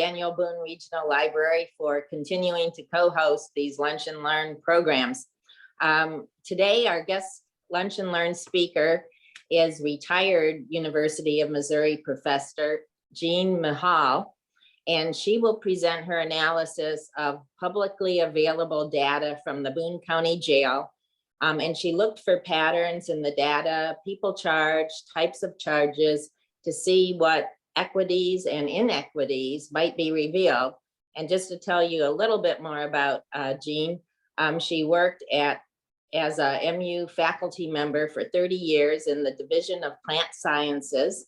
Daniel Boone Regional Library for continuing to co-host these Lunch and Learn programs. Today, our guest Lunch and Learn speaker is retired University of Missouri professor Jeanne Mihail, and she will present her analysis of publicly available data from the Boone County Jail. And she looked for patterns in the data, people charged, types of charges, to see what equities and inequities might be revealed. And just to tell you a little bit more about Jeanne, she worked as a MU faculty member for 30 years in the Division of Plant Sciences,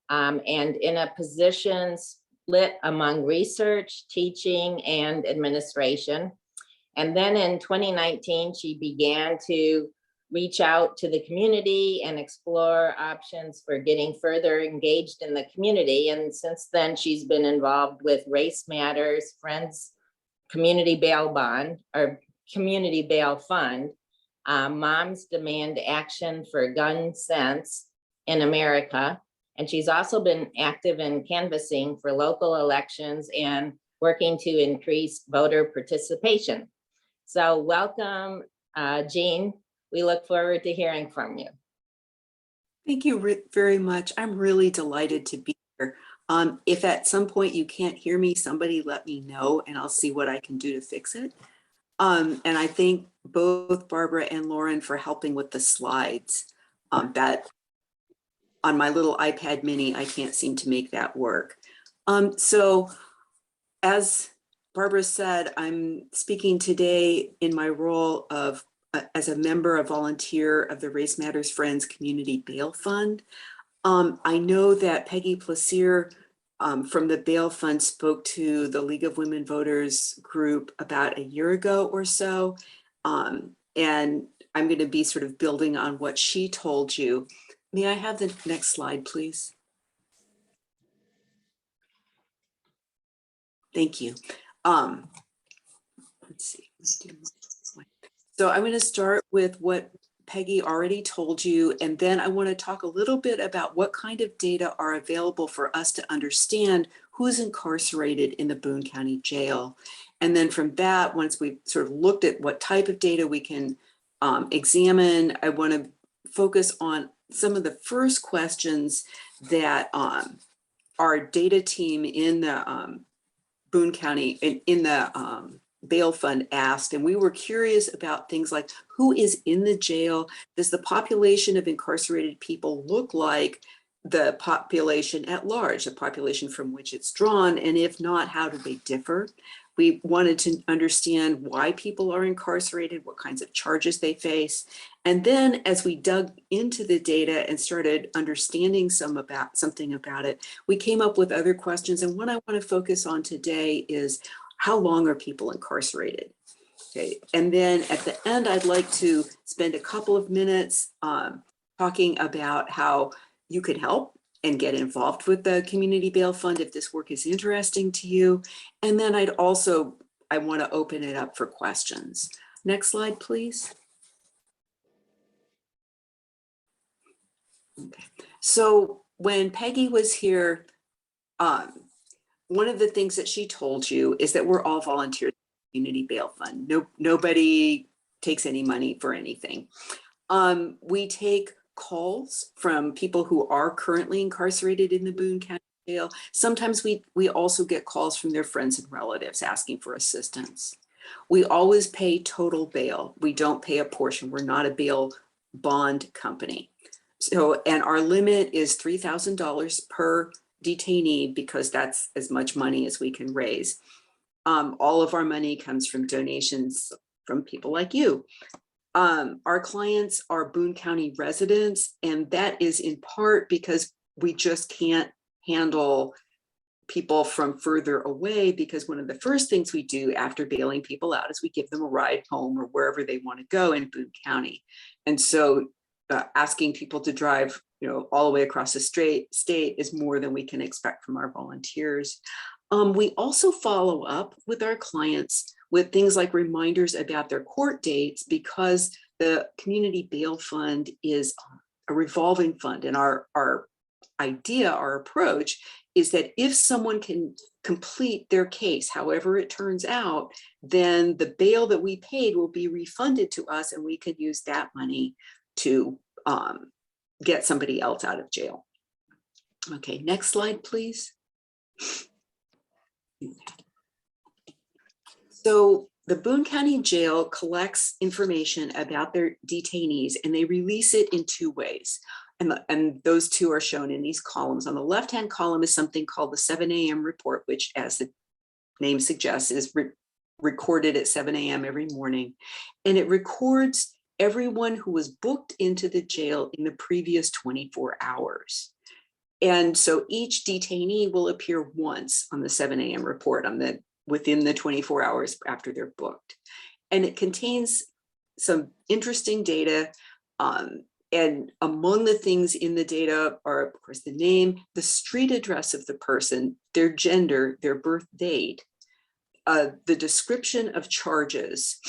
and in a position split among research, teaching, and administration. And then in 2019, she began to reach out to the community and explore options for getting further engaged in the community. And since then, she's been involved with Race Matters, Friends Community Bail Bond, or Community Bail Fund, Moms Demand Action for Gun Sense in America. And she's also been active in canvassing for local elections and working to increase voter participation. So welcome, Jeanne. We look forward to hearing from you. Thank you very much. I'm really delighted to be here. If at some point you can't hear me, somebody let me know and I'll see what I can do to fix it. And I thank both Barbara and Lauren for helping with the slides. That on my little iPad mini, I can't seem to make that work. So as Barbara said, I'm speaking today in my role of as a member, a volunteer of the Race Matters Friends Community Bail Fund. I know that Peggy Plaisir from the Bail Fund spoke to the League of Women Voters group about a year ago or so. And I'm going to be sort of building on what she told you. May I have the next slide, please? Thank you. Let's see. So I'm going to start with what Peggy already told you, and then I want to talk a little bit about what kind of data are available for us to understand who's incarcerated in the Boone County Jail. And then from that, once we've sort of looked at what type of data we can examine, I want to focus on some of the first questions that our data team in the Boone County, in the Bail Fund asked, and we were curious about things like who is in the jail? Does the population of incarcerated people look like the population at large, the population from which it's drawn? And if not, how do they differ? We wanted to understand why people are incarcerated, what kinds of charges they face. And then as we dug into the data and started understanding something about it, we came up with other questions. And what I want to focus on today is how long are people incarcerated? Okay, and then at the end, I'd like to spend a couple of minutes talking about how you could help and get involved with the Community Bail Fund if this work is interesting to you. And then I want to open it up for questions. Next slide, please. Okay. So when Peggy was here, one of the things that she told you is that we're all volunteers in the Community Bail Fund. Nobody takes any money for anything. We take calls from people who are currently incarcerated in the Boone County Jail. Sometimes we also get calls from their friends and relatives asking for assistance. We always pay total bail. We don't pay a portion. We're not a bail bond company. So, and our limit is $3,000 per detainee because that's as much money as we can raise. All of our money comes from donations from people like you. Our clients are Boone County residents, and that is in part because we just can't handle people from further away, because one of the first things we do after bailing people out is we give them a ride home or wherever they want to go in Boone County. And so asking people to drive all the way across the state is more than we can expect from our volunteers. We also follow up with our clients with things like reminders about their court dates, because the Community Bail Fund is a revolving fund, and our idea, our approach, is that if someone can complete their case, however it turns out, then the bail that we paid will be refunded to us, and we could use that money to get somebody else out of jail. Okay, next slide, please. So the Boone County Jail collects information about their detainees, and they release it in two ways. And those two are shown in these columns. On the left-hand column is something called the 7 a.m. report, which, as the name suggests, is recorded at 7 a.m. every morning. And it records everyone who was booked into the jail in the previous 24 hours. And so each detainee will appear once on the 7 a.m. report within the 24 hours after they're booked. And it contains some interesting data. And among the things in the data are, of course, the name, the street address of the person, their gender, their birth date, the description of charges,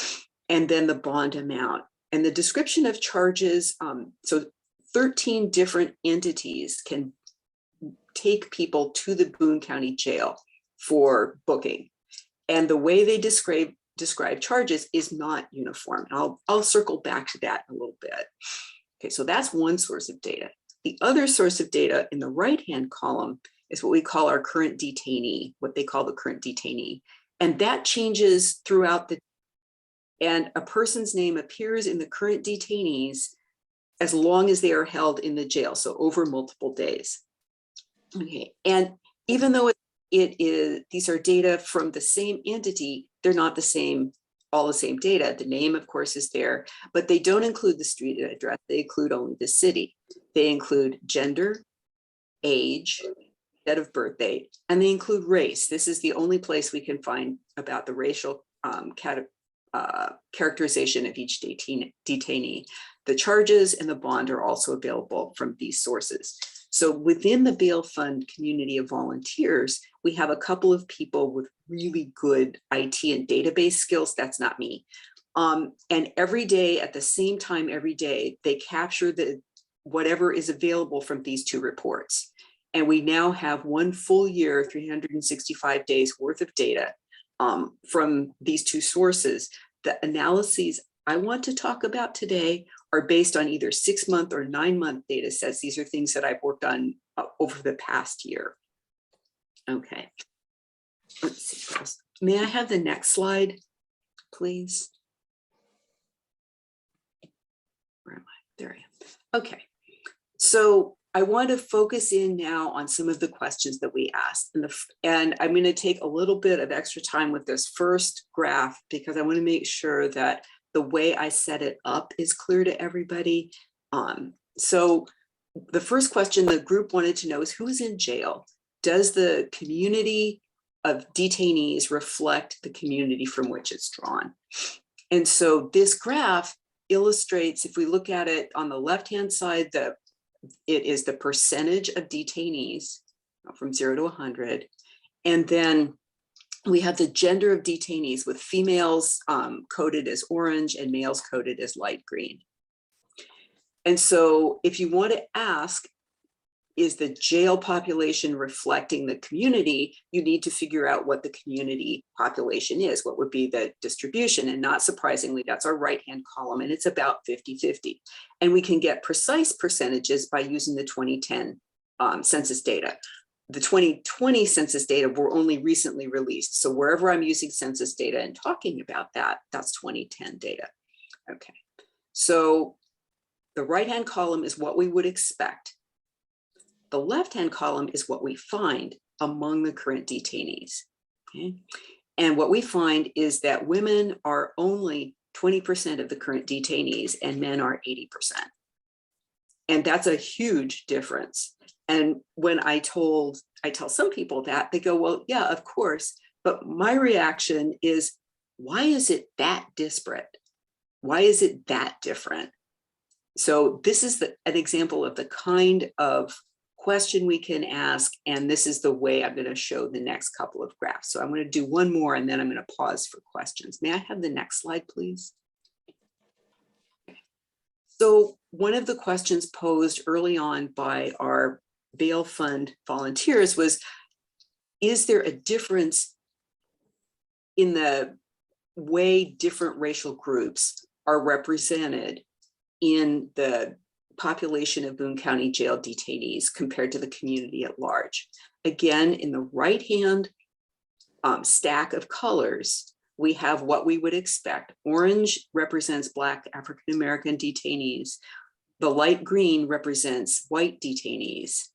and then the bond amount. And the description of charges, so 13 different entities can take people to the Boone County Jail for booking. And the way they describe charges is not uniform. I'll circle back to that in a little bit. Okay, so that's one source of data. The other source of data in the right-hand column is what we call our current detainee, what they call the current detainee. And that changes throughout and a person's name appears in the current detainees as long as they are held in the jail, so over multiple days. Okay, and even though these are data from the same entity, they're not all the same data. The name, of course, is there, but they don't include the street address. They include only the city. They include gender, age, date of birth date, and they include race. This is the only place we can find about the racial characterization of each detainee. The charges and the bond are also available from these sources. So within the bail fund community of volunteers, we have a couple of people with really good IT and database skills. That's not me. And every day, at the same time every day, they capture whatever is available from these two reports. And we now have one full year, 365 days worth of data from these two sources. The analyses I want to talk about today are based on either 6-month or 9-month data sets. These are things that I've worked on over the past year. Okay, let's see. May I have the next slide, please? Where am I? There I am. Okay, so I want to focus in now on some of the questions that we asked. And I'm going to take a little bit of extra time with this first graph because I want to make sure that the way I set it up is clear to everybody. So the first question the group wanted to know is who is in jail? Does the community of detainees reflect the community from which it's drawn? And so this graph illustrates, if we look at it on the left-hand side, it is the percentage of detainees from 0 to 100. And then we have the gender of detainees with females coded as orange and males coded as light green. And so if you want to ask, is the jail population reflecting the community, you need to figure out what the community population is, what would be the distribution. And not surprisingly, that's our right-hand column, and it's about 50-50. And we can get precise percentages by using the 2010 census data. The 2020 census data were only recently released. So wherever I'm using census data and talking about that, that's 2010 data. Okay, so the right-hand column is what we would expect. The left-hand column is what we find among the current detainees. Okay, and what we find is that women are only 20% of the current detainees and men are 80%. And that's a huge difference. And when I tell some people that, they go, well, yeah, of course. But my reaction is, why is it that disparate? Why is it that different? So this is an example of the kind of question we can ask. And this is the way I'm going to show the next couple of graphs. So I'm going to do one more and then I'm going to pause for questions. May I have the next slide, please? So one of the questions posed early on by our bail fund volunteers was, is there a difference in the way different racial groups are represented in the population of Boone County Jail detainees compared to the community at large? Again, in the right-hand stack of colors, we have what we would expect. Orange represents Black African-American detainees. The light green represents white detainees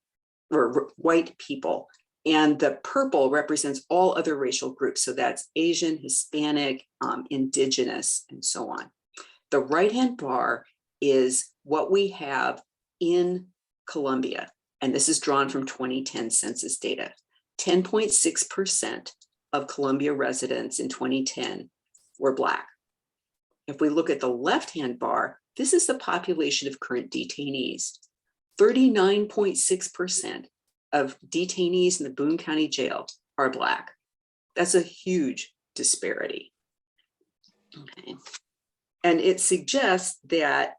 or white people. And the purple represents all other racial groups. So that's Asian, Hispanic, Indigenous, and so on. The right-hand bar is what we have in Columbia. And this is drawn from 2010 census data. 10.6% of Columbia residents in 2010 were Black. If we look at the left-hand bar, this is the population of current detainees. 39.6% of detainees in the Boone County Jail are Black. That's a huge disparity. Okay. And it suggests that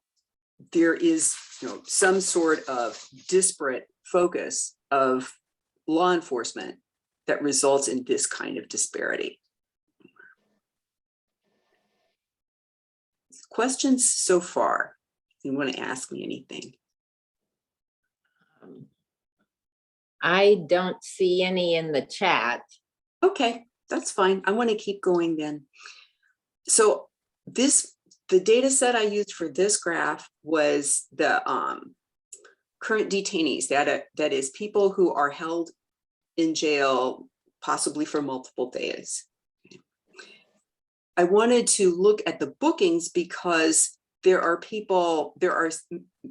there is, some sort of disparate focus of law enforcement that results in this kind of disparity. Questions so far? If you want to ask me anything. I don't see any in the chat. Okay, that's fine. I want to keep going then. So the data set I used for this graph was the current detainees, that is people who are held in jail, possibly for multiple days. I wanted to look at the bookings because there are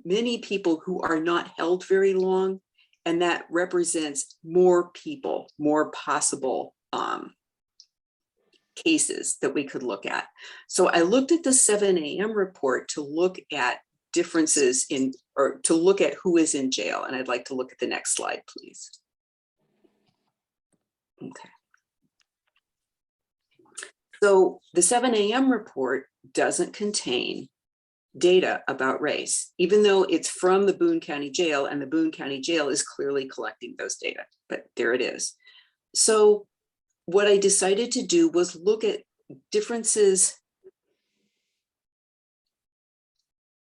many people who are not held very long, and that represents more people, more possible cases that we could look at. So I looked at the 7 a.m. report to look at differences or to look at who is in jail. And I'd like to look at the next slide, please. Okay. So the 7 a.m. report doesn't contain data about race, even though it's from the Boone County Jail, and the Boone County Jail is clearly collecting those data, but there it is. So what I decided to do was look at differences.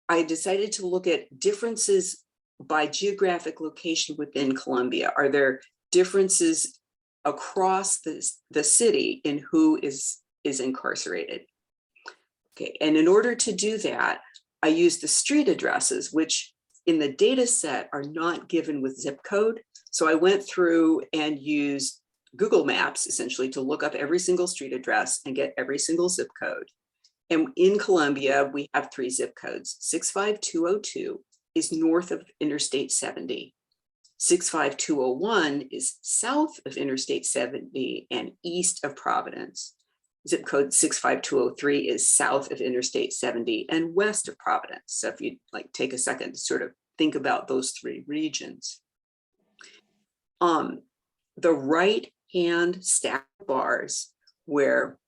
I decided to look at differences by geographic location within Columbia. Are there differences across the city in who is incarcerated? Okay, and in order to do that, I used the street addresses, which in the data set are not given with zip code. So I went through and used Google Maps essentially to look up every single street address and get every single zip code. And in Columbia, we have 3 zip codes. 65202 is north of Interstate 70. 65201 is south of Interstate 70 and east of Providence. Zip code 65203 is south of Interstate 70 and west of Providence. So if you take a second to sort of think about those 3 regions. The right-hand stack bars where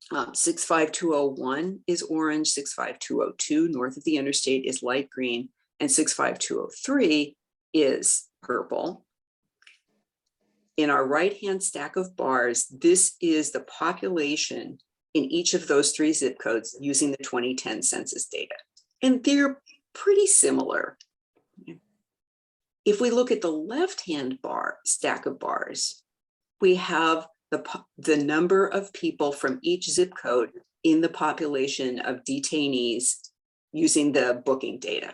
65201 is orange, 65202 north of the interstate is light green, and 65203 is purple. In our right-hand stack of bars, this is the population in each of those 3 zip codes using the 2010 census data. And they're pretty similar. If we look at the left-hand stack of bars, we have the number of people from each zip code in the population of detainees using the booking data.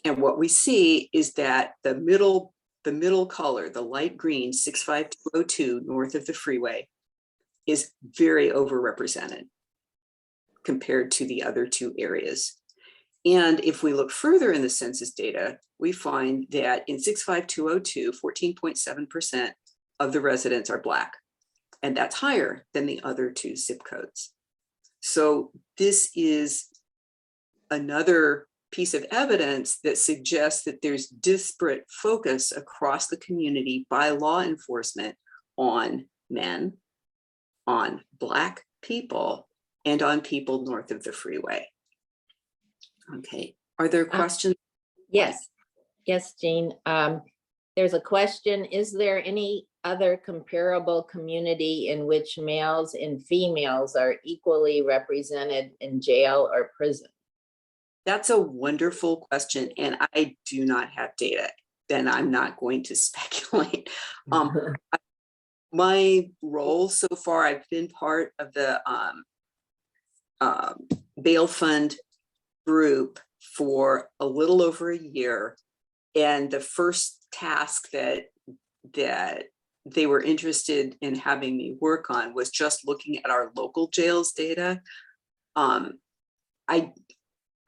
And what we see is that the middle color, the light green, 65202 north of the freeway, is very overrepresented compared to the other 2 areas. And if we look further in the census data, we find that in 65202, 14.7% of the residents are Black, and that's higher than the other 2 zip codes. So this is another piece of evidence that suggests that there's disparate focus across the community by law enforcement on men, on Black people, and on people north of the freeway. Okay, are there questions? Yes. Yes, Jean. There's a question. Is there any other comparable community in which males and females are equally represented in jail or prison? That's a wonderful question, and I do not have data, then I'm not going to speculate. My role so far, I've been part of the bail fund group for a little over a year. And the first task that they were interested in having me work on was just looking at our local jails data. I'm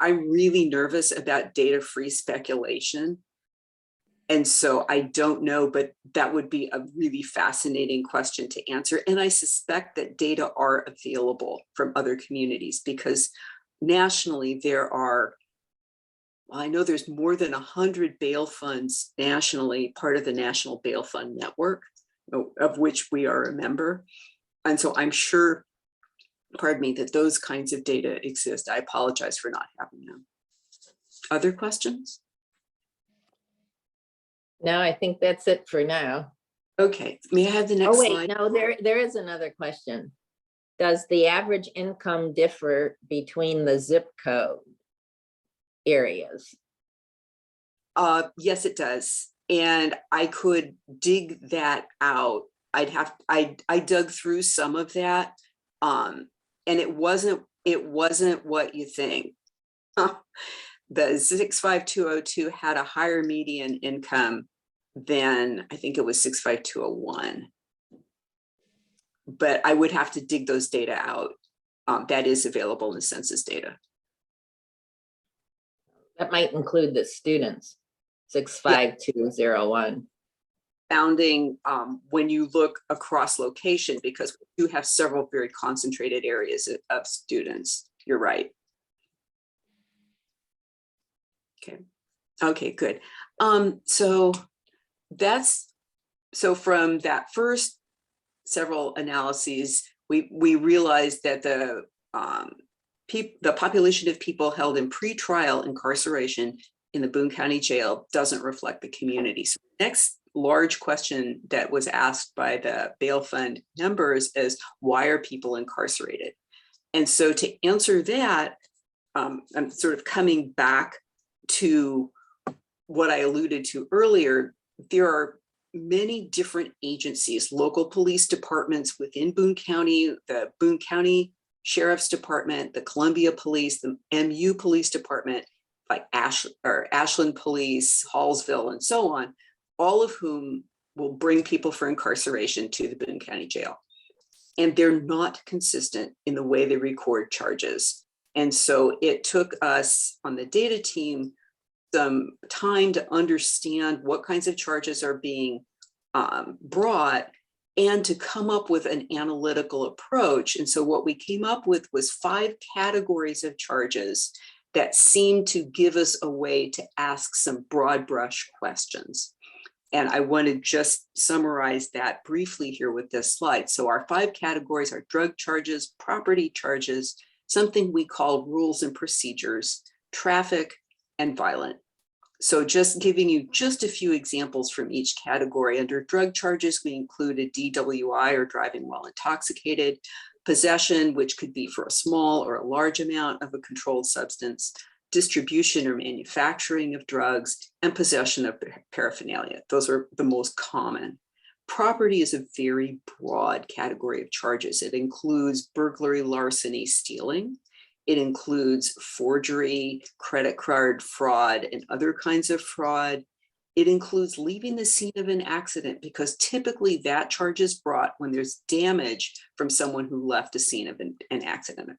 really nervous about data-free speculation. And so I don't know, but that would be a really fascinating question to answer. And I suspect that data are available from other communities because nationally there are, well, I know there's more than 100 bail funds nationally, part of the National Bail Fund Network, of which we are a member. And so I'm sure, pardon me, that those kinds of data exist. I apologize for not having them. Other questions? No, I think that's it for now. Okay, may I have the next Oh, wait, slide? no, there is another question. Does the average income differ between the zip code areas? Yes, it does. And I could dig that out. I dug through some of that. And it wasn't what you think. The 65202 had a higher median income than I think it was 65201. But I would have to dig those data out. That is available in the census data. That might include the students, 65201. Founding when you look across location, because we do have several very concentrated areas of students. You're right. Okay, good. So from that first several analyses, we realized that the population of people held in pretrial incarceration in the Boone County Jail doesn't reflect the community. So the next large question that was asked by the bail fund members is, why are people incarcerated? And so to answer that, I'm sort of coming back to what I alluded to earlier. There are many different agencies, local police departments within Boone County, the Boone County Sheriff's Department, the Columbia Police, the MU Police Department, like Ashland Police, Hallsville, and so on, all of whom will bring people for incarceration to the Boone County Jail. And they're not consistent in the way they record charges. And so it took us on the data team some time to understand what kinds of charges are being brought and to come up with an analytical approach. And so what we came up with was 5 categories of charges that seemed to give us a way to ask some broad brush questions. And I want to just summarize that briefly here with this slide. So our 5 categories are drug charges, property charges, something we call rules and procedures, traffic, and violent. So just giving you just a few examples from each category. Under drug charges, we included DWI, or driving while intoxicated, possession, which could be for a small or a large amount of a controlled substance, distribution or manufacturing of drugs, and possession of paraphernalia. Those are the most common. Property is a very broad category of charges. It includes burglary, larceny, stealing. It includes forgery, credit card fraud, and other kinds of fraud. It includes leaving the scene of an accident, because typically that charge is brought when there's damage from someone who left the scene of an accident.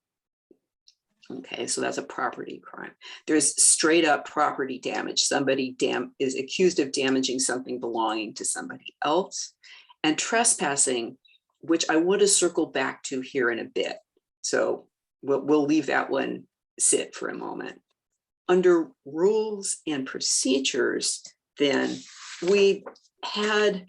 Okay, so that's a property crime. There's straight up property damage. Somebody is accused of damaging something belonging to somebody else. And trespassing, which I want to circle back to here in a bit. So we'll leave that one sit for a moment. Under rules and procedures, then we had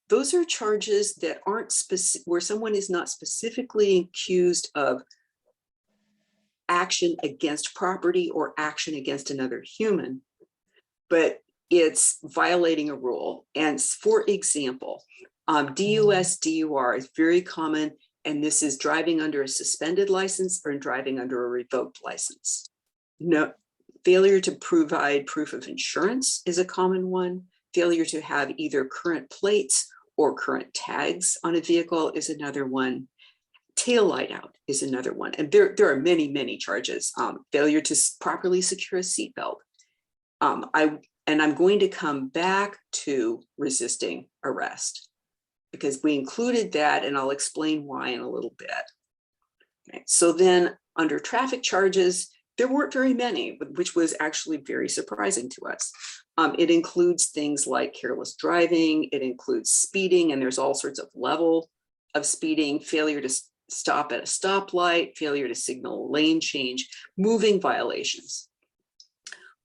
those are charges that aren't specific, where someone is not specifically accused of action against property or action against another human, but it's violating a rule. And for example, DUS, DUR is very common, and this is driving under a suspended license or driving under a revoked license. No, failure to provide proof of insurance is a common one. Failure to have either current plates or current tags on a vehicle is another one. Tail light out is another one. And there are many, many charges. Failure to properly secure a seatbelt. I'm going to come back to resisting arrest because we included that, and I'll explain why in a little bit. Okay. So then under traffic charges, there weren't very many, which was actually very surprising to us. It includes things like careless driving, it includes speeding, and there's all sorts of level of speeding, failure to stop at a stoplight, failure to signal lane change, moving violations.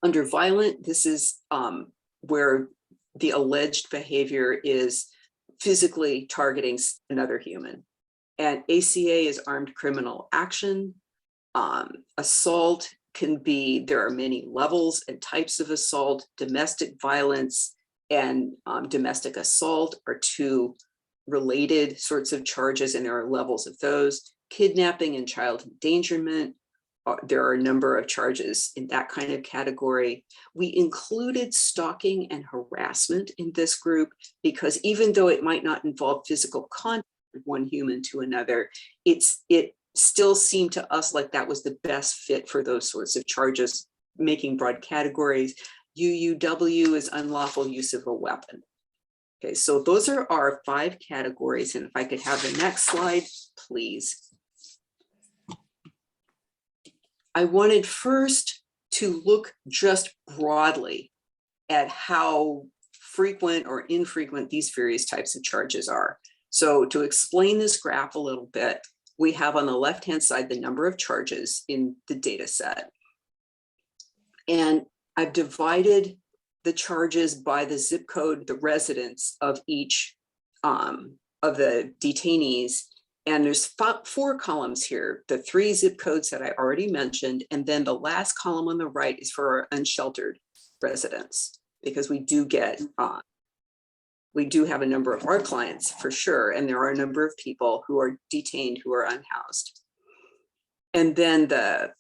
Under violent, this is where the alleged behavior is physically targeting another human. And ACA is armed criminal action. Assault can be, there are many levels and types of assault. Domestic violence and domestic assault are two related sorts of charges, and there are levels of those. Kidnapping and child endangerment, there are a number of charges in that kind of category. We included stalking and harassment in this group because even though it might not involve physical contact of one human to another, it still seemed to us like that was the best fit for those sorts of charges, making broad categories. UUW is unlawful use of a weapon. Okay, so those are our 5 categories. And if I could have the next slide, please. I wanted first to look just broadly at how frequent or infrequent these various types of charges are. So to explain this graph a little bit, we have on the left-hand side the number of charges in the data set. And I've divided the charges by the zip code, the residence of each of the detainees. And there's 4 columns here, the 3 zip codes that I already mentioned. And then the last column on the right is for our unsheltered residents, because we do get, we do have a number of our clients for sure. And there are a number of people who are detained who are unhoused. And then the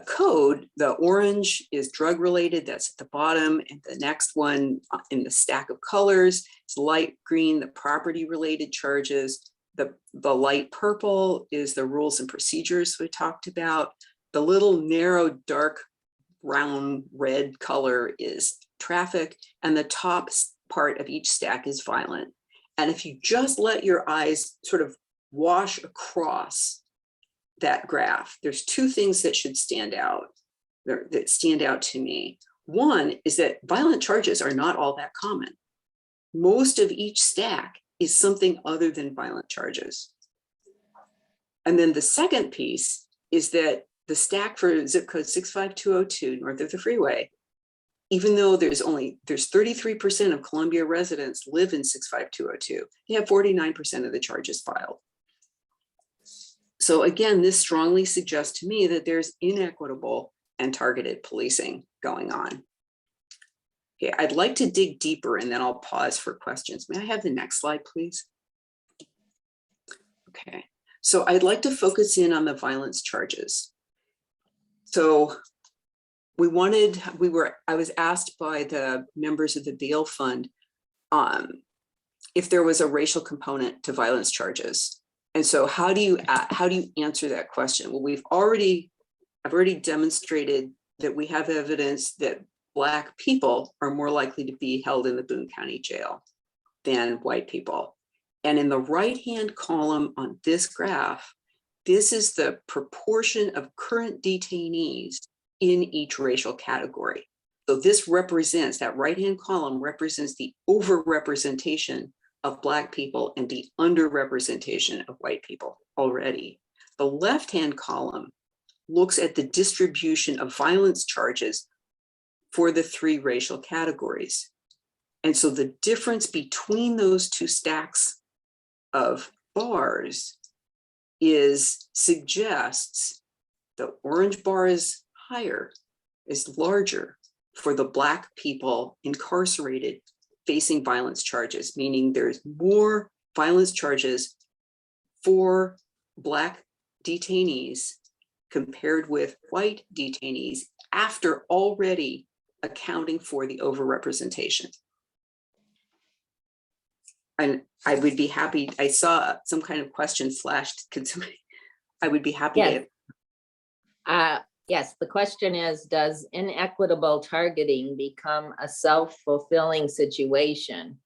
code, the orange is drug related, that's at the bottom. And the next one in the stack of colors is light green, the property related charges. The light purple is the rules and procedures we talked about. The little narrow dark brown red color is traffic, and the top part of each stack is violent. And if you just let your eyes sort of wash across that graph, there's 2 things that should stand out, that stand out to me. One is that violent charges are not all that common. Most of each stack is something other than violent charges. And then the second piece is that the stack for zip code 65202 north of the freeway, even though there's 33% of Columbia residents live in 65202, they have 49% of the charges filed. So again, this strongly suggests to me that there's inequitable and targeted policing going on. Okay, I'd like to dig deeper and then I'll pause for questions. May I have the next slide, please? Okay, so I'd like to focus in on the violence charges. So I was asked by the members of the bail fund if there was a racial component to violence charges. And so how do you answer that question? Well, I've already demonstrated that we have evidence that Black people are more likely to be held in the Boone County Jail than white people. And in the right-hand column on this graph, this is the proportion of current detainees in each racial category. So this represents, that right-hand column represents the overrepresentation of Black people and the underrepresentation of white people already. The left-hand column looks at the distribution of violence charges for the 3 racial categories. And so the difference between those 2 stacks of bars suggests The orange bar is higher, is larger for the Black people incarcerated facing violence charges, meaning there's more violence charges for Black detainees compared with white detainees after already accounting for the overrepresentation. And I would be happy, I saw some kind of question flashed. Could somebody, I would be happy Yes. to. Yes, the question is, does inequitable targeting become a self-fulfilling situation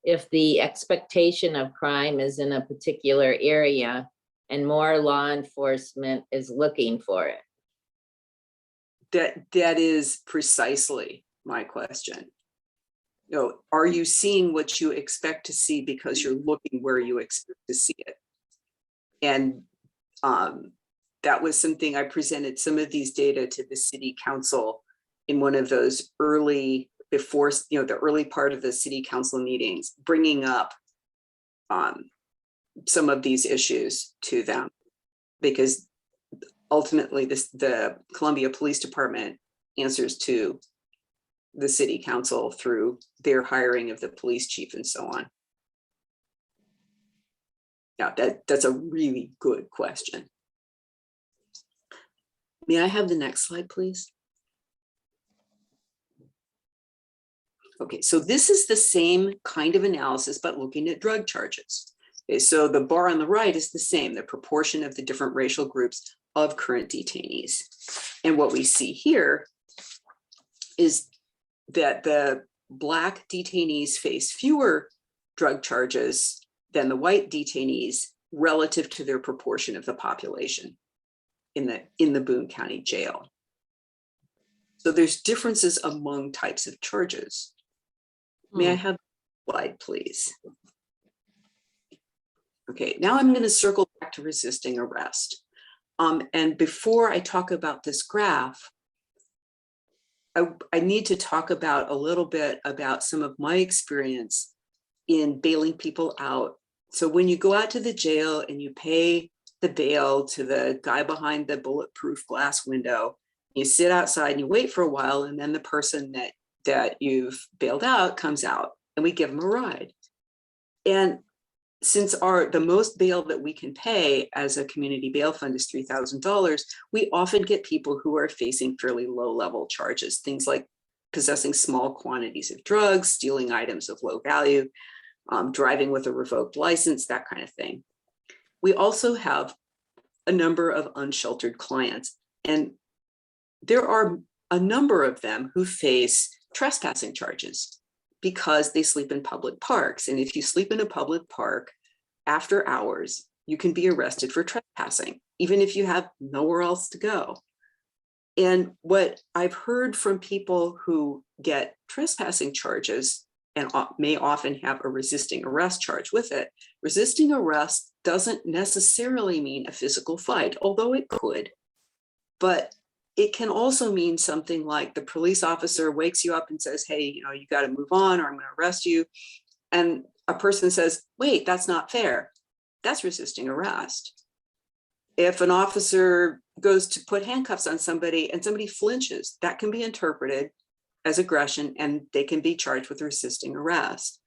if the expectation of crime is in a particular area and more law enforcement is looking for it? That is precisely my question. You know, are you seeing what you expect to see because you're looking where you expect to see it? And that was something I presented some of these data to the city council in one of those early, before, you know, the early part of the city council meetings, bringing up some of these issues to them, because ultimately the Columbia Police Department answers to the city council through their hiring of the police chief and so on. Yeah, that's a really good question. May I have the next slide, please? Okay, so this is the same kind of analysis, but looking at drug charges. Okay, so the bar on the right is the same, the proportion of the different racial groups of current detainees. And what we see here is that the Black detainees face fewer drug charges than the white detainees relative to their proportion of the population in the Boone County Jail. So there's differences among types of charges. May I have the slide, please? Okay, now I'm going to circle back to resisting arrest. And before I talk about this graph, I need to talk about a little bit about some of my experience in bailing people out. So when you go out to the jail and you pay the bail to the guy behind the bulletproof glass window, you sit outside and you wait for a while, and then the person that you've bailed out comes out and we give them a ride. And since the most bail that we can pay as a community bail fund is $3,000, we often get people who are facing fairly low level charges, things like possessing small quantities of drugs, stealing items of low value, driving with a revoked license, that kind of thing. We also have a number of unsheltered clients, and there are a number of them who face trespassing charges because they sleep in public parks. And if you sleep in a public park after hours, you can be arrested for trespassing, even if you have nowhere else to go. And what I've heard from people who get trespassing charges and may often have a resisting arrest charge with it, resisting arrest doesn't necessarily mean a physical fight, although it could. But it can also mean something like the police officer wakes you up and says, hey, you know, you got to move on or I'm going to arrest you. And a person says, wait, that's not fair. That's resisting arrest. If an officer goes to put handcuffs on somebody and somebody flinches, that can be interpreted as aggression and they can be charged with resisting arrest.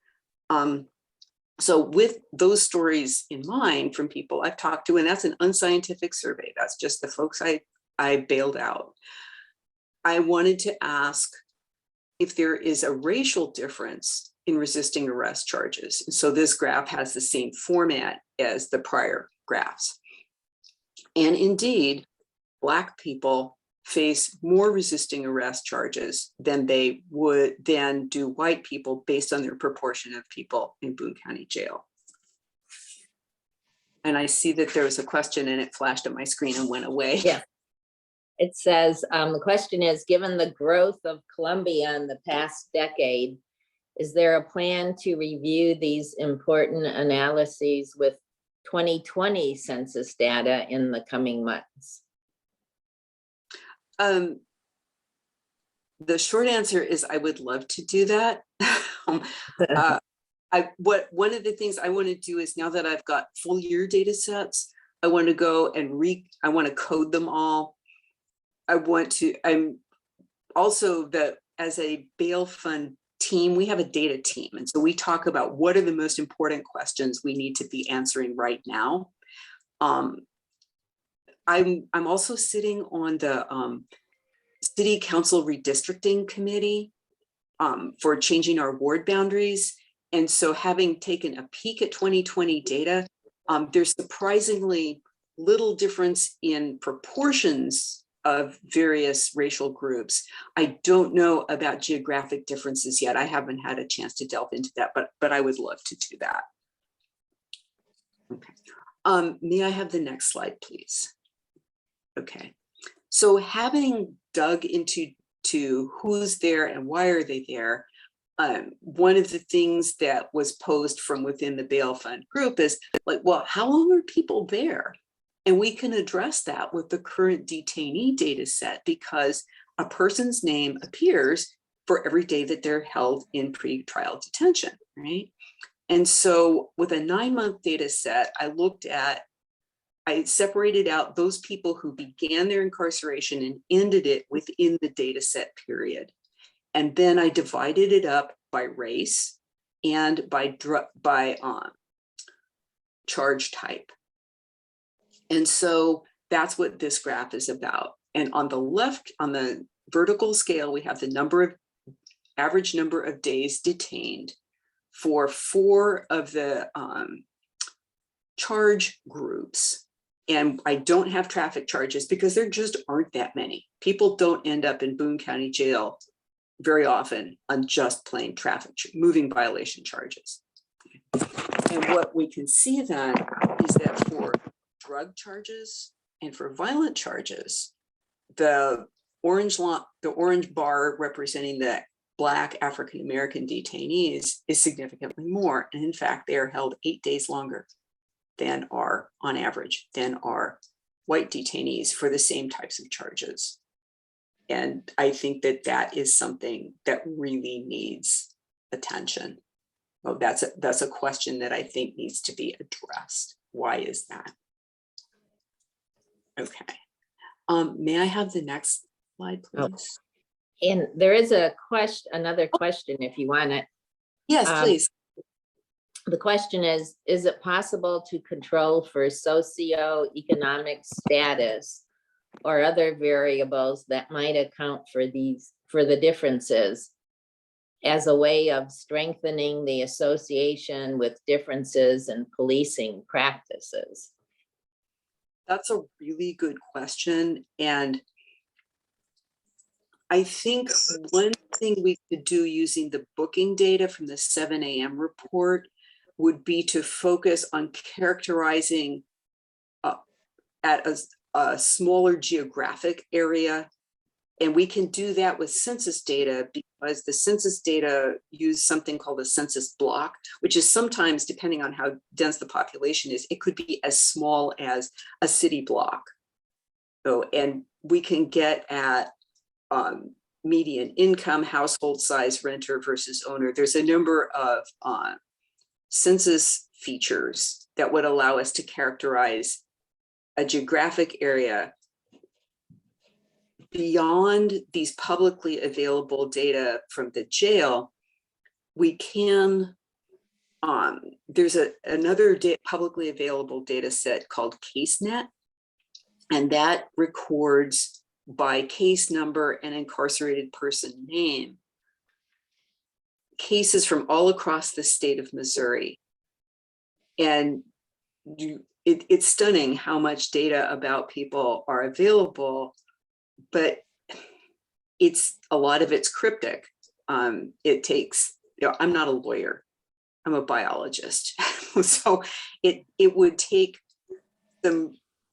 So with those stories in mind from people I've talked to, and that's an unscientific survey, that's just the folks I bailed out. I wanted to ask if there is a racial difference in resisting arrest charges. So this graph has the same format as the prior graphs. And indeed, Black people face more resisting arrest charges than do white people based on their proportion of people in Boone County Jail. And I see that there was a question and it flashed on my screen and went away. Yeah. It says, the question is, given the growth of Columbia in the past decade, is there a plan to review these important analyses with 2020 census data in the coming months? The short answer is I would love to do that. One of the things I want to do is, now that I've got full year data sets, I want to go and I want to code them all I'm also as a bail fund team, we have a data team. And so we talk about what are the most important questions we need to be answering right now. I'm also sitting on the City Council Redistricting Committee for changing our ward boundaries. And so having taken a peek at 2020 data, there's surprisingly little difference in proportions of various racial groups. I don't know about geographic differences yet. I haven't had a chance to delve into that, but I would love to do that. Okay. May I have the next slide, please? Okay. So having dug into who's there and why are they there, one of the things that was posed from within the bail fund group is like, well, how long are people there? And we can address that with the current detainee data set because a person's name appears for every day that they're held in pretrial detention, right? And so with a 9-month data set, I separated out those people who began their incarceration and ended it within the data set period. And then I divided it up by race and by charge type. And so that's what this graph is about. And on the left, on the vertical scale, we have the average number of days detained for 4 of the charge groups. And I don't have traffic charges because there just aren't that many. People don't end up in Boone County Jail very often on just plain moving violation charges. And what we can see then is that for drug charges and for violent charges, the orange bar representing the Black African-American detainees is significantly more. And in fact, they are held 8 days longer than are on average than are white detainees for the same types of charges. And I think that that is something that really needs attention. Well, that's a question that I think needs to be addressed. Why is that? Okay. May I have the next slide, please? And there is another question if you want it. Yes, please. The question is it possible to control for socioeconomic status or other variables that might account for the differences as a way of strengthening the association with differences in policing practices? That's a really good question. And I think one thing we could do using the booking data from the 7 a.m. report would be to focus on characterizing at a smaller geographic area. And we can do that with census data because the census data use something called a census block, which is sometimes, depending on how dense the population is, it could be as small as a city block. So, and we can get at median income, household size, renter versus owner. There's a number of census features that would allow us to characterize a geographic area beyond these publicly available data from the jail. We can, there's another publicly available data set called CaseNet, and that records by case number and incarcerated person name cases from all across the state of Missouri. And it's stunning how much data about people are available, but a lot of it's cryptic. It takes, I'm not a lawyer, I'm a biologist. So it would take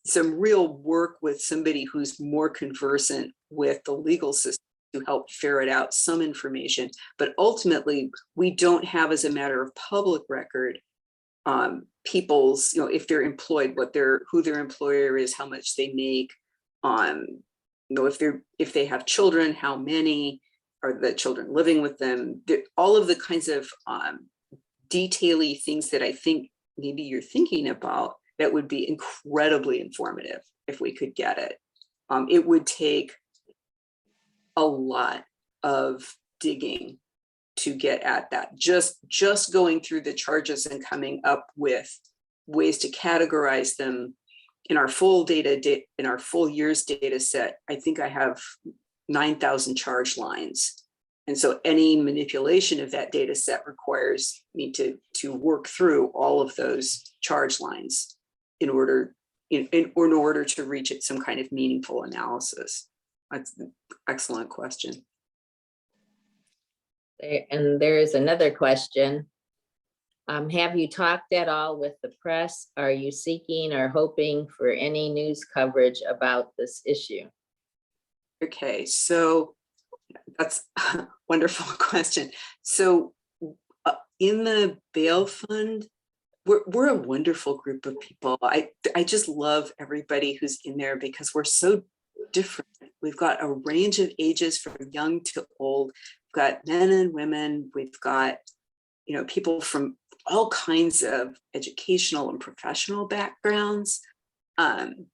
some real work with somebody who's more conversant with the legal system to help ferret out some information. But ultimately, we don't have, as a matter of public record, people's, if they're employed, who their employer is, how much they make, if they have children, how many are the children living with them, all of the kinds of detail-y things that I think maybe you're thinking about that would be incredibly informative if we could get it. It would take a lot of digging to get at that. Just going through the charges and coming up with ways to categorize them in our full in our full year's data set. I think I have 9,000 charge lines. And so any manipulation of that data set requires me to work through all of those charge lines in order to reach it some kind of meaningful analysis. That's an excellent question. And there is another question. Have you talked at all with the press? Are you seeking or hoping for any news coverage about this issue? Okay, so that's a wonderful question. So in the bail fund, we're a wonderful group of people. I just love everybody who's in there because we're so different. We've got a range of ages from young to old. We've got men and women. We've got, people from all kinds of educational and professional backgrounds. And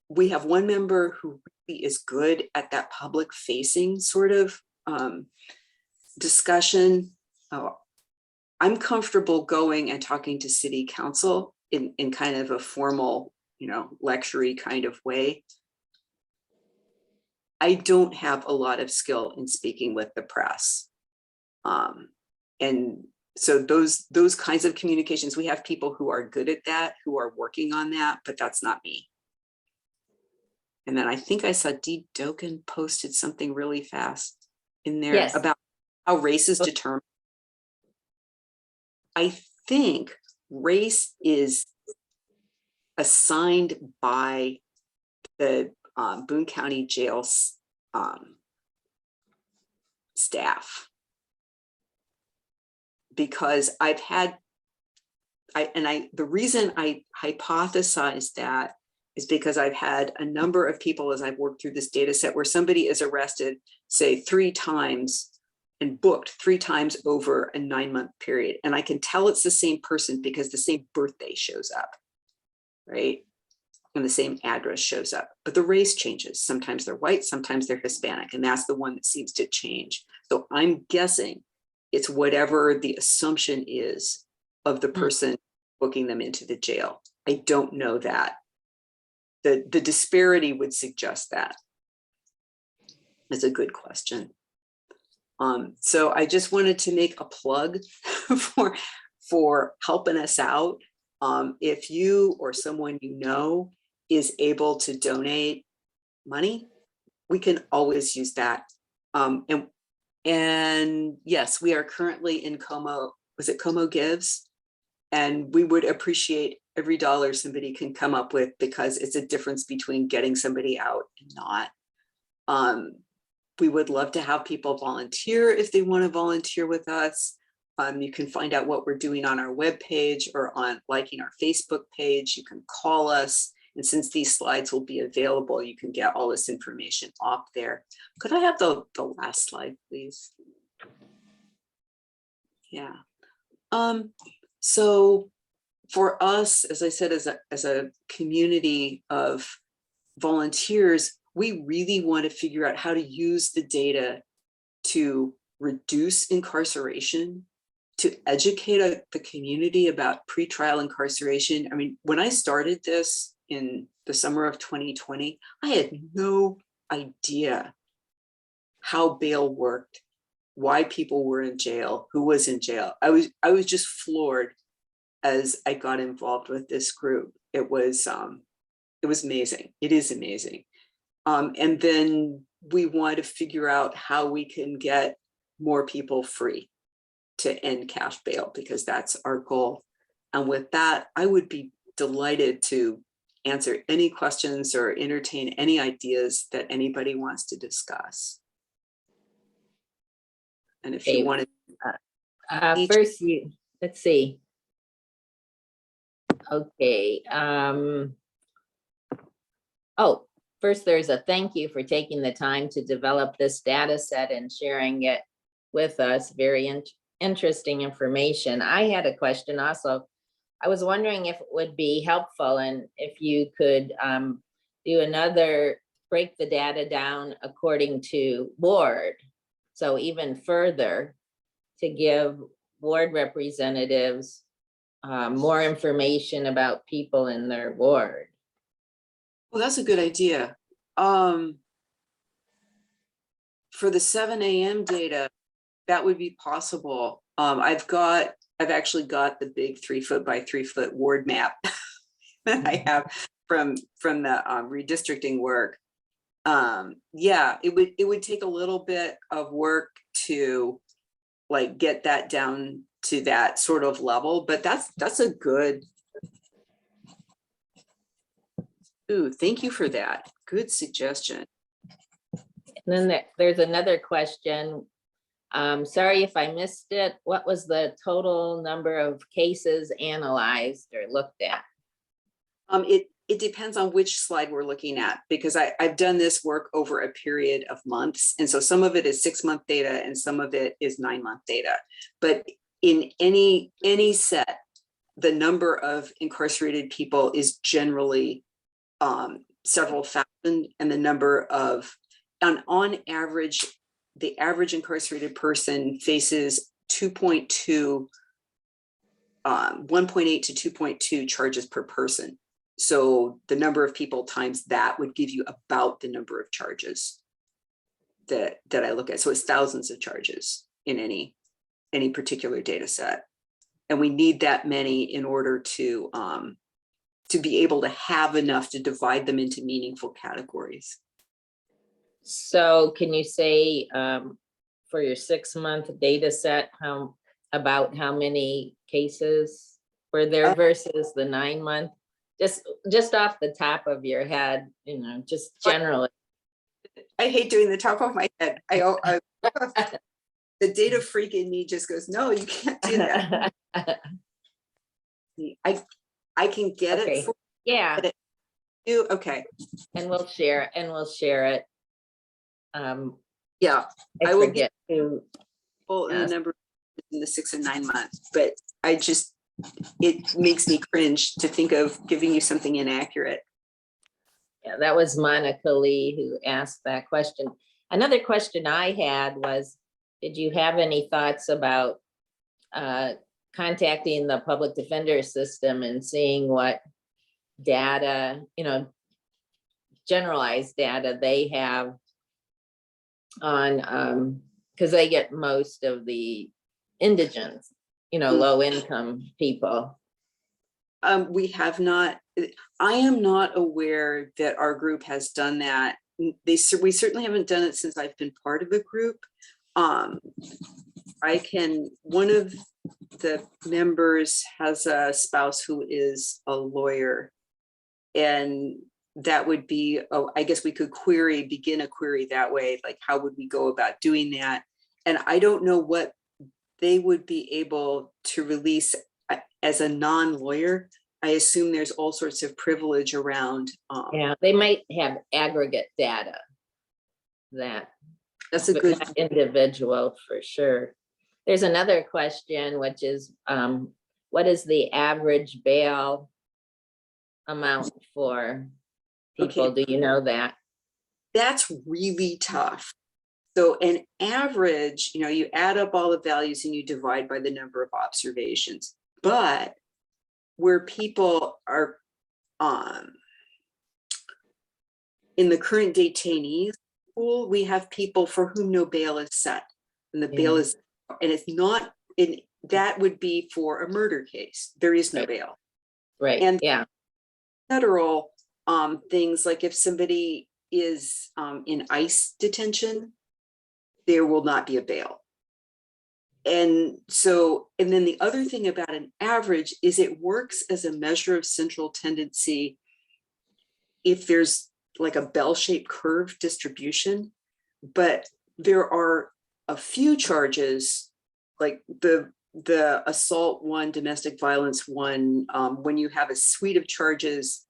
we have one member who really is good at that public facing sort of discussion. I'm comfortable going and talking to city council in kind of a formal, lecture-y kind of way. I don't have a lot of skill in speaking with the press. And so those kinds of communications, we have people who are good at that, who are working on that, but that's not me. And then I think I saw Dee Doken posted something really fast in there about how race is determined. I think race is assigned by the Boone County Jail staff, because the reason I hypothesize that is because I've had a number of people as I've worked through this data set where somebody is arrested, say 3 times and booked 3 times over a 9-month period. And I can tell it's the same person because the same birthday shows up, right? And the same address shows up, but the race changes. Sometimes they're white, sometimes they're Hispanic, and that's the one that seems to change. So I'm guessing it's whatever the assumption is of the person booking them into the jail. I don't know that. The disparity would suggest that. That's a good question. So I just wanted to make a plug for helping us out. If you or someone is able to donate money, we can always use that. And yes, we are currently in Como. Was it Como Gives? And we would appreciate every dollar somebody can come up with, because it's a difference between getting somebody out and not. We would love to have people volunteer if they want to volunteer with us. You can find out what we're doing on our webpage or on liking our Facebook page. You can call us. And since these slides will be available, you can get all this information off there. Could I have the last slide, please? Yeah. So for us, as I said, as a community of volunteers, we really want to figure out how to use the data to reduce incarceration, to educate the community about pretrial incarceration. I mean, when I started this in the summer of 2020, I had no idea how bail worked, why people were in jail, who was in jail. I was just floored as I got involved with this group. It was amazing. It is amazing. And then we want to figure out how we can get more people free to end cash bail, because that's our goal. And with that, I would be delighted to answer any questions or entertain any ideas that anybody wants to discuss. And if you want to first, let's see. Okay. First, there's a thank you for taking the time to develop this data set and sharing it with us. Very interesting information. I had a question also. I was wondering if it would be helpful and if you could do another, break the data down according to ward. So even further, to give ward representatives more information about people in their ward. Well, that's a good idea. For the 7 a.m. data, that would be possible. I've actually got the big 3-foot by 3-foot ward map that I have from the redistricting work. Yeah, it would take a little bit of work to like get that down to that sort of level, but that's a good. Ooh, thank you for that. Good suggestion. And then there's another question. Sorry if I missed it. What was the total number of cases analyzed or looked at? It depends on which slide we're looking at, because I've done this work over a period of months. And so some of it is 6-month data and some of it is 9-month data. But in any set, the number of incarcerated people is generally several thousand, and the number of, on average, the average incarcerated person faces 1.8 to 2.2 charges per person. So the number of people times that would give you about the number of charges that I look at. So it's thousands of charges in any particular data set. And we need that many in order to be able to have enough to divide them into meaningful categories. So can you say for your 6-month data set, about how many cases were there versus the 9-month? Just off the top of your head, you know, just generally. I hate doing the top of my head. I the data freak in me just goes, no, you can't do that. I can get Okay. it. For Yeah. you. Okay. And we'll share it. Yeah. I will forget who. In the number in the 6 and 9 months, but it makes me cringe to think of giving you something inaccurate. Yeah, that was Monica Lee who asked that question. Another question I had was, did you have any thoughts about contacting the public defender system and seeing what data, you know, generalized data they have on, because they get most of the indigents, you know, low income people. We have not, I am not aware that our group has done that. We certainly haven't done it since I've been part of a group. One of the members has a spouse who is a lawyer, and that would be, I guess we could begin a query that way. Like, how would we go about doing that? And I don't know what they would be able to release as a non-lawyer. I assume there's all sorts of privilege around. Yeah, they might have aggregate data. That's a good individual for sure. There's another question, which is, what is the average bail amount for people? Okay. Do you know that? That's really tough. So an average, you know, you add up all the values and you divide by the number of observations. But where people are in the current detainees pool, we have people for whom no bail is set. And the bail is, and it's not, that would be for a murder case. There is no bail. Right. And yeah, federal things, like if somebody is in ICE detention, there will not be a bail. And so, and then the other thing about an average is it works as a measure of central tendency if there's like a bell-shaped curve distribution. But there are a few charges, like the assault one, domestic violence one, when you have a suite of charges,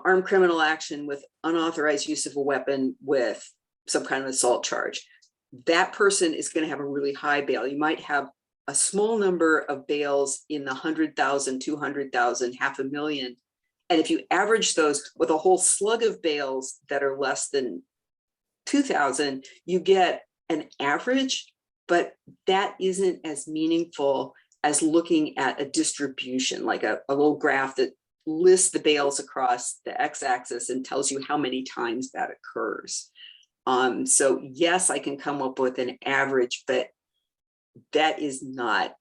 armed criminal action with unauthorized use of a weapon with some kind of assault charge, that person is going to have a really high bail. You might have a small number of bails in the 100,000, 200,000, 500,000, And if you average those with a whole slug of bails that are less than 2,000, you get an average, but that isn't as meaningful as looking at a distribution, like a little graph that lists the bails across the x-axis and tells you how many times that occurs. So yes, I can come up with an average, but that's not,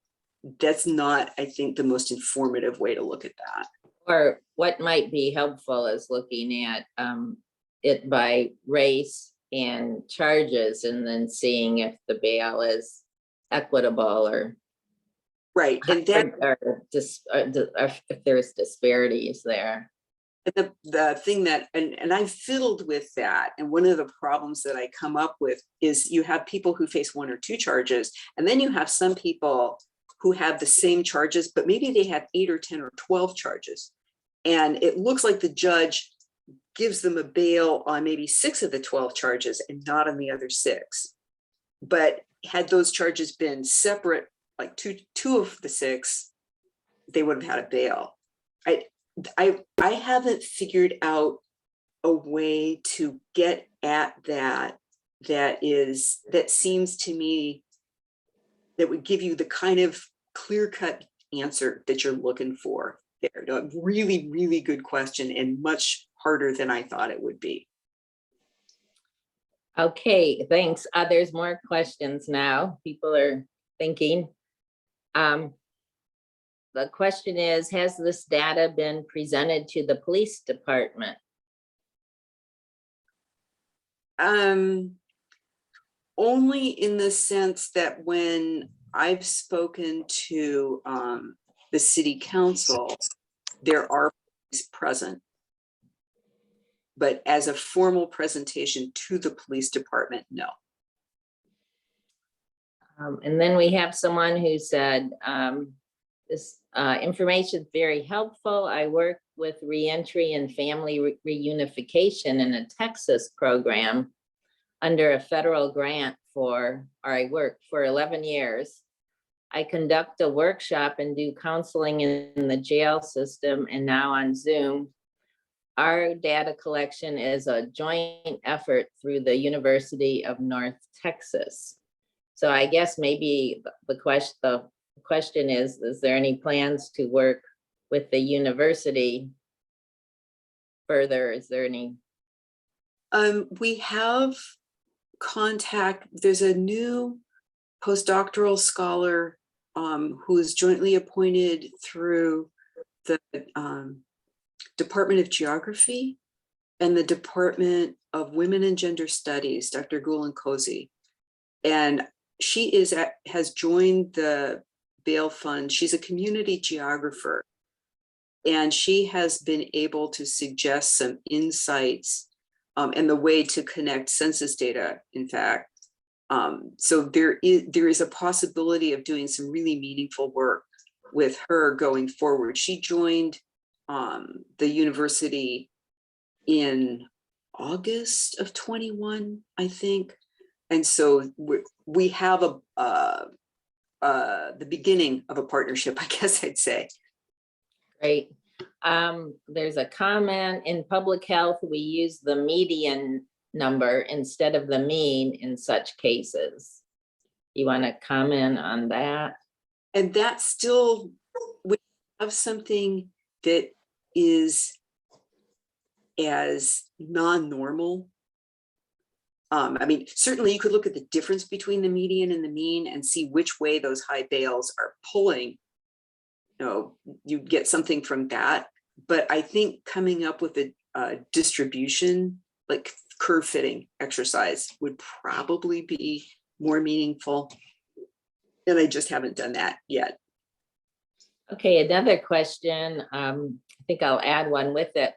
I think, the most informative way to look at that. Or what might be helpful is looking at it by race and charges, and then seeing if the bail is equitable or Right, and that or if there's disparities there. the thing that, and I fiddled with that, and one of the problems that I come up with is you have people who face 1 or 2 charges, and then you have some people who have the same charges, but maybe they have 8 or 10 or 12 charges. And it looks like the judge gives them a bail on maybe 6 of the 12 charges and not on the other 6. But had those charges been separate, like two of the 6, they would have had a bail. I haven't figured out a way to get at that seems to me that would give you the kind of clear-cut answer that you're looking for there. A really, really good question, and much harder than I thought it would be. Okay, thanks. There's more questions now. People are thinking. The question is, has this data been presented to the police department? Only in the sense that when I've spoken to the city council, there are police present. But as a formal presentation to the police department, no. And then we have someone who said, this information is very helpful. I work with reentry and family reunification in a Texas program under a federal grant I worked for 11 years. I conduct a workshop and do counseling in the jail system and now on Zoom. Our data collection is a joint effort through the University of North Texas. So I guess maybe the question is there any plans to work with the university further? Is there any? We have contact. There's a new postdoctoral scholar who is jointly appointed through the Department of Geography and the Department of Women and Gender Studies, Dr. Gulen Kozi. And she has joined the bail fund. She's a community geographer, and she has been able to suggest some insights and the way to connect census data, in fact. So there is a possibility of doing some really meaningful work with her going forward. She joined the university in August of 21, I think. And so we have the beginning of a partnership, I guess I'd say. Great. There's a comment: in public health, we use the median number instead of the mean in such cases. You want to comment on that? And that's still, we have something that is as non-normal. I mean, certainly you could look at the difference between the median and the mean and see which way those high bails are pulling. You know, you get something from that. But I think coming up with a distribution, like curve fitting exercise, would probably be more meaningful. And I just haven't done that yet. Okay, another question. I think I'll add one with it.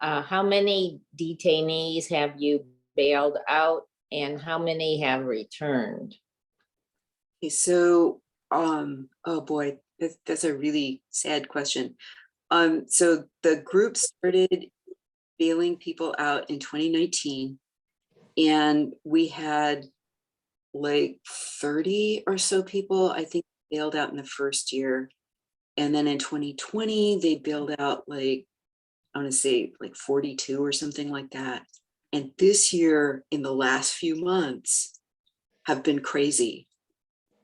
How many detainees have you bailed out, and how many have returned? Okay, so, oh boy, that's a really sad question. So the group started bailing people out in 2019, and we had like 30 or so people, I think, bailed out in the first year. And then in 2020, they bailed out like I want to say like 42 or something like that. And this year, in the last few months, have been crazy.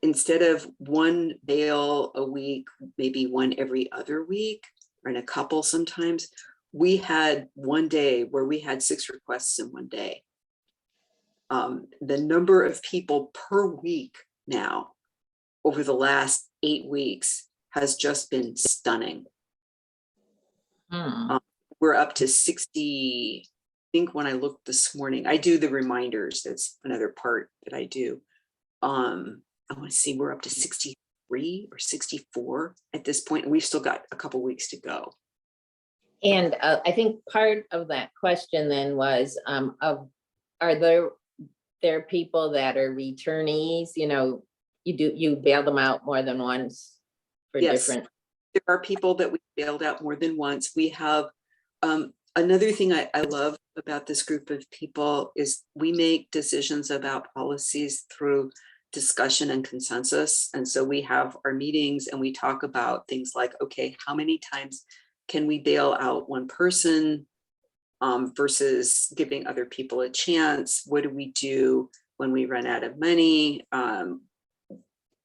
Instead of one bail a week, maybe one every other week, or in a couple sometimes, we had one day where we had 6 requests in one day. The number of people per week now over the last 8 weeks has just been stunning. We're up to 60. I think when I looked this morning, I do the reminders. That's another part that I do. I want to see, we're up to 63 or 64 at this point, and we've still got a couple weeks to go. And I think part of that question then was, are there people that are returnees? You know, you bail them out more than once for Yes, different. there are people that we bailed out more than once. We have another thing I love about this group of people is we make decisions about policies through discussion and consensus. And so we have our meetings and we talk about things like, okay, how many times can we bail out one person versus giving other people a chance? What do we do when we run out of money? You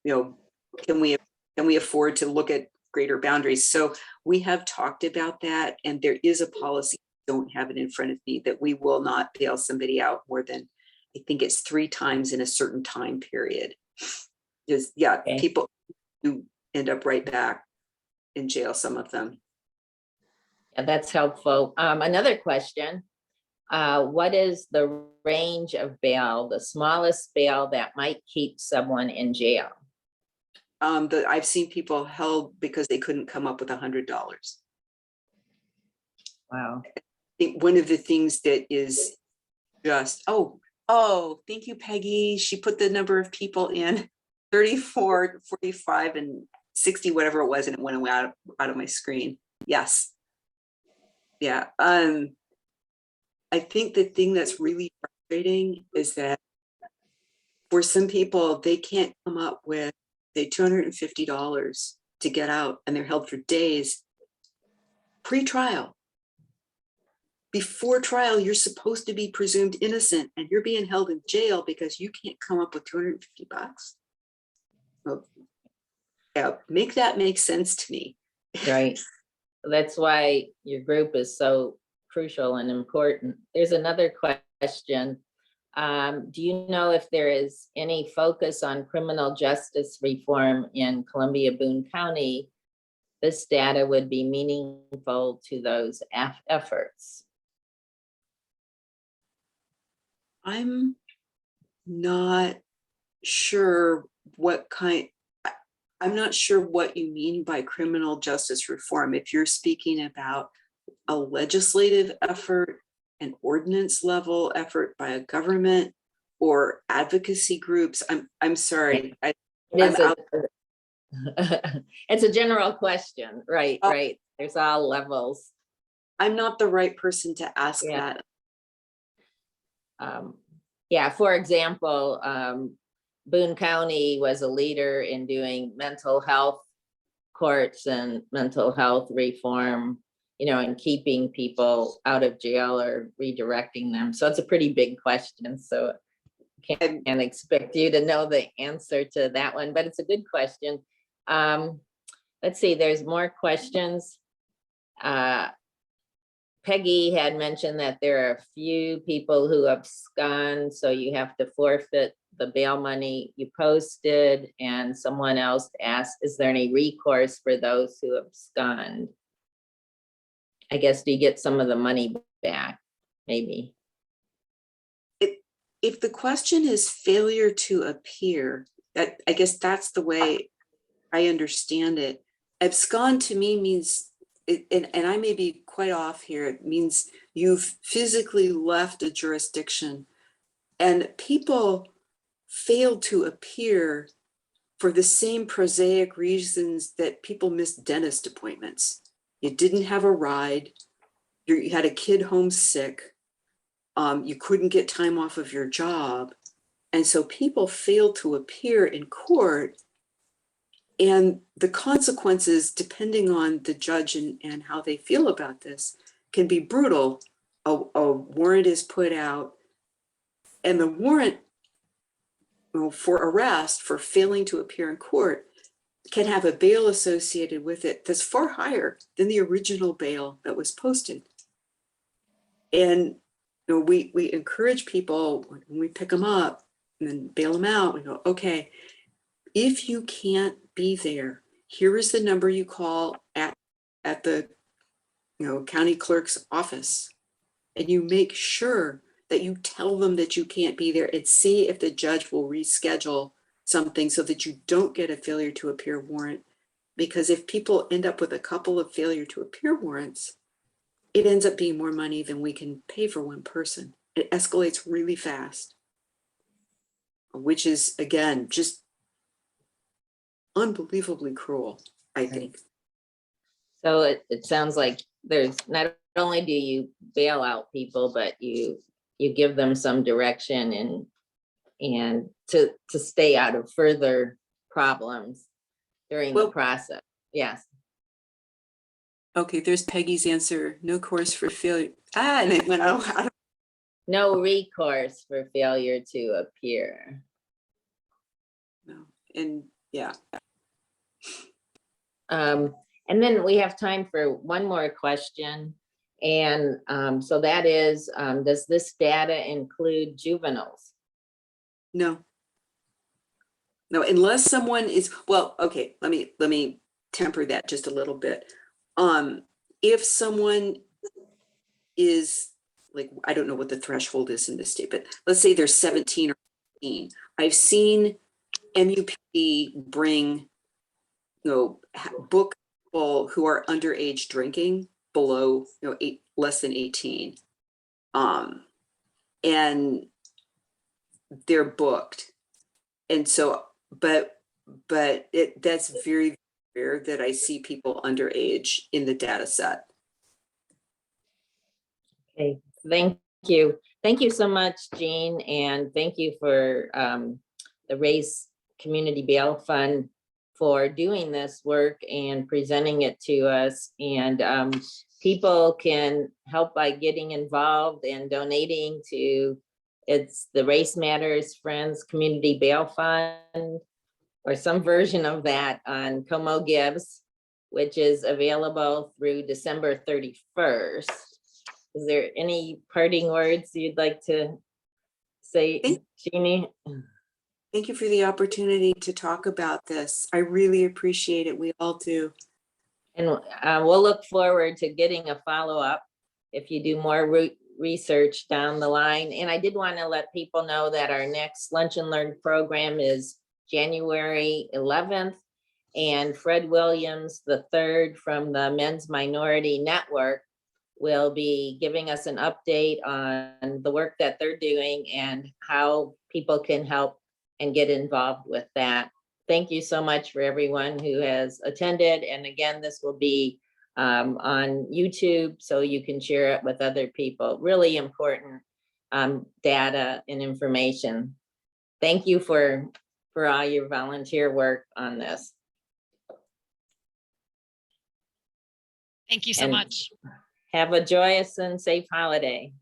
know, can we afford to look at greater boundaries? So we have talked about that, and there is a policy, I don't have it in front of me, that we will not bail somebody out more than, I think it's 3 times in a certain time period. Because Okay. people who end up right back in jail, some of them. Yeah, that's helpful. Another question, what is the range of bail, the smallest bail that might keep someone in jail? I've seen people held because they couldn't come up with $100. Wow. I think one of the things that is just, oh, thank you, Peggy. She put the number of people in 34, 45, and 60, whatever it was, and it went out of my screen. Yes. Yeah. I think the thing that's really frustrating is that for some people, they can't come up with, say, $250 to get out, and they're held for days. Pre-trial. Before trial, you're supposed to be presumed innocent, and you're being held in jail because you can't come up with $250. Well, yeah, make that make sense to me. Right. That's why your group is so crucial and important. There's another question. Do you know if there is any focus on criminal justice reform in Columbia Boone County? This data would be meaningful to those efforts. I'm not sure I'm not sure what you mean by criminal justice reform. If you're speaking about a legislative effort, an ordinance level effort by a government, or advocacy groups, I'm sorry. It's a general question, right? Right. There's all levels. I'm not the right person to ask that. Yeah, for example, Boone County was a leader in doing mental health courts and mental health reform, you know, and keeping people out of jail or redirecting them. So it's a pretty big question. So can't expect you to know the answer to that one, but it's a good question. Let's see, there's more questions. Peggy had mentioned that there are a few people who abscond, so you have to forfeit the bail money you posted, and someone else asked, is there any recourse for those who abscond? I guess, do you get some of the money back, maybe? If the question is failure to appear, I guess that's the way I understand it. Abscond to me means, and I may be quite off here, it means you've physically left a jurisdiction, and people fail to appear for the same prosaic reasons that people miss dentist appointments. You didn't have a ride, you had a kid homesick, you couldn't get time off of your job. And so people fail to appear in court, and the consequences, depending on the judge and how they feel about this, can be brutal. A warrant is put out, and the warrant for arrest for failing to appear in court can have a bail associated with it that's far higher than the original bail that was posted. And we encourage people when we pick them up and then bail them out. We go, okay, if you can't be there, here is the number you call at the county clerk's office, and you make sure that you tell them that you can't be there and see if the judge will reschedule something so that you don't get a failure to appear warrant. Because if people end up with a couple of failure to appear warrants, it ends up being more money than we can pay for one person. It escalates really fast, which is, again, just unbelievably cruel, I think. So it sounds like there's not only do you bail out people, but you give them some direction and to stay out of further problems during the process. Yes. Okay, there's Peggy's answer. No course for failure. And it went out. No recourse for failure to appear. No. And yeah. And then we have time for one more question. And so that is, does this data include juveniles? No. No, unless someone is, well, okay, let me temper that just a little bit. If someone is like, I don't know what the threshold is in this state, but let's say they're 17 or 18. I've seen MUPD bring, book people who are underage drinking below, less than 18. And they're booked. And so, but that's very rare that I see people underage in the data set. Okay, thank you. Thank you so much, Jeanne, and thank you for the Race Community Bail Fund for doing this work and presenting it to us. And people can help by getting involved and donating to, it's the Race Matters Friends Community Bail Fund, or some version of that on Como Gives, which is available through December 31st. Is there any parting words you'd like to say, Jeanne? Thank you for the opportunity to talk about this. I really appreciate it. We all do. And we'll look forward to getting a follow-up if you do more research down the line. And I did want to let people know that our next Lunch and Learn program is January 11th, and Fred Williams III from the Men's Minority Network will be giving us an update on the work that they're doing and how people can help and get involved with that. Thank you so much for everyone who has attended. And again, this will be on YouTube, so you can share it with other people. Really important data and information. Thank you for all your volunteer work on this. Thank you so much. Have a joyous and safe holiday.